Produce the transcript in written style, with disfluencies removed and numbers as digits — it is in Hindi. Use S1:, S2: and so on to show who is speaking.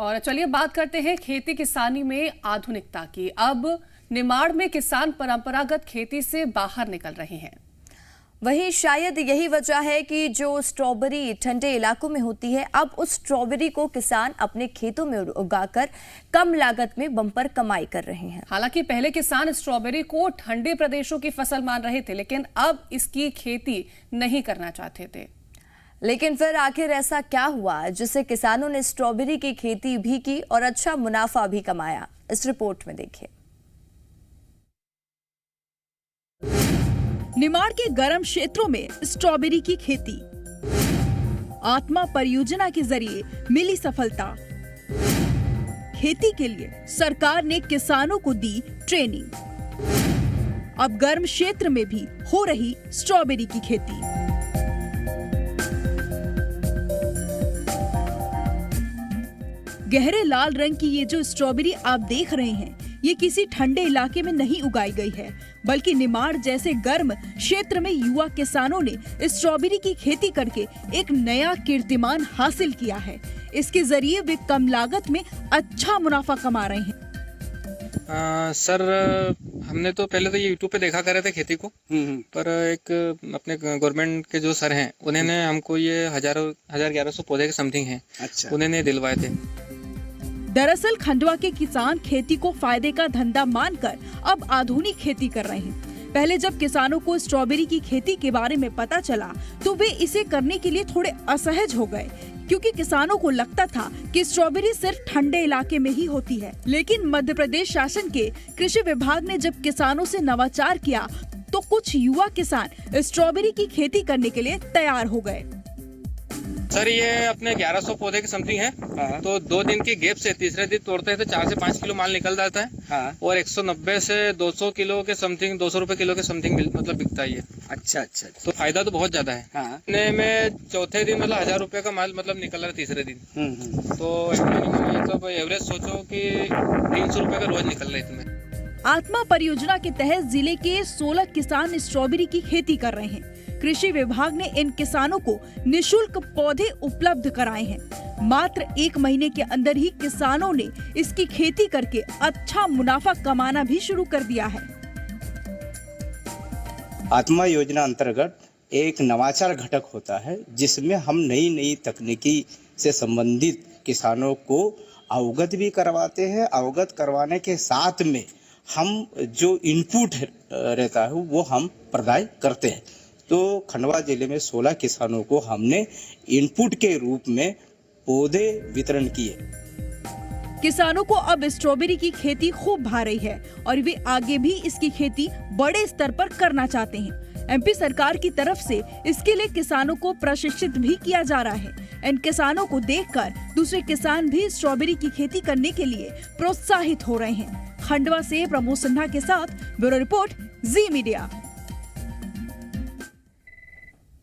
S1: और चलिए बात करते हैं खेती किसानी में आधुनिकता की। अब निमाड़ में किसान परंपरागत खेती से बाहर निकल रहे हैं।
S2: वहीं शायद यही वजह है कि जो स्ट्रॉबेरी ठंडे इलाकों में होती है, अब उस स्ट्रॉबेरी को किसान अपने खेतों में उगाकर कम लागत में बम्पर कमाई कर रहे हैं।
S1: हालांकि पहले किसान स्ट्रॉबेरी को ठंडे प्रदेशों की फसल मान रहे थे, लेकिन अब इसकी खेती नहीं करना चाहते थे।
S2: लेकिन फिर आखिर ऐसा क्या हुआ जिससे किसानों ने स्ट्रॉबेरी की खेती भी की और अच्छा मुनाफा भी कमाया? इस रिपोर्ट में देखिए।
S3: निमाड़ के गर्म क्षेत्रों में स्ट्रॉबेरी की खेती, आत्मा परियोजना के जरिए मिली सफलता। खेती के लिए सरकार ने किसानों को दी ट्रेनिंग। अब गर्म क्षेत्र में भी हो रही स्ट्रॉबेरी की खेती। गहरे लाल रंग की ये जो स्ट्रॉबेरी आप देख रहे हैं, ये किसी ठंडे इलाके में नहीं उगाई गई है, बल्कि निमाड़ जैसे गर्म क्षेत्र में युवा किसानों ने स्ट्रॉबेरी की खेती करके एक नया कीर्तिमान हासिल किया है। इसके जरिए वे कम लागत में अच्छा मुनाफा कमा रहे हैं।
S4: सर, हमने तो पहले तो ये यूट्यूब पे देखा कर रहे थे खेती को, पर एक अपने गवर्नमेंट के जो सर हैं, उन्होंने हमको ये 1100 पौधे के समथिंग हैं, उन्होंने दिलवाए थे।
S3: दरअसल खंडवा के किसान खेती को फायदे का धंधा मानकर अब आधुनिक खेती कर रहे हैं। पहले जब किसानों को स्ट्रॉबेरी की खेती के बारे में पता चला तो वे इसे करने के लिए थोड़े असहज हो गए, क्योंकि किसानों को लगता था कि स्ट्रॉबेरी सिर्फ ठंडे इलाके में ही होती है। लेकिन मध्य प्रदेश शासन के कृषि विभाग ने जब किसानों से नवाचार किया तो कुछ युवा किसान स्ट्रॉबेरी की खेती करने के लिए तैयार हो गए।
S4: सर, ये अपने 1100 पौधे की समथिंग है, तो 2 दिन की गैप से तीसरे दिन तोड़ते हैं तो 4 से 5 किलो माल निकल जाता है। और 190 से 200 किलो के समथिंग, 200 रुपए किलो के समथिंग मतलब बिकता है ये। अच्छा, तो फायदा तो बहुत ज्यादा है। में चौथे दिन मतलब 1000 रुपए का माल मतलब निकल रहा है तीसरे दिन। तो मतलब एवरेज सोचो कि 300 रुपए का रोज निकल रहा है इसमें।
S3: आत्मा परियोजना के तहत जिले के 16 किसान स्ट्रॉबेरी की खेती कर रहे हैं। कृषि विभाग ने इन किसानों को निशुल्क पौधे उपलब्ध कराए हैं। मात्र 1 महीने के अंदर ही किसानों ने इसकी खेती करके अच्छा मुनाफा कमाना भी शुरू कर दिया है।
S5: आत्मा योजना अंतर्गत एक नवाचार घटक होता है, जिसमें हम नई तकनीकी से संबंधित किसानों को अवगत भी करवाते हैं। अवगत करवाने के साथ में हम जो इनपुट रहता है वो हम प्रदान करते हैं। तो खंडवा जिले में 16 किसानों को हमने इनपुट के रूप में पौधे वितरण किए।
S3: किसानों को अब स्ट्रॉबेरी की खेती खूब भा रही है और वे आगे भी इसकी खेती बड़े स्तर पर करना चाहते हैं। एमपी सरकार की तरफ से इसके लिए किसानों को प्रशिक्षित भी किया जा रहा है। इन किसानों को देखकर दूसरे किसान भी स्ट्रॉबेरी की खेती करने के लिए प्रोत्साहित हो रहे हैं। खंडवा से प्रमोद सिन्हा के साथ ब्यूरो रिपोर्ट, जी मीडिया।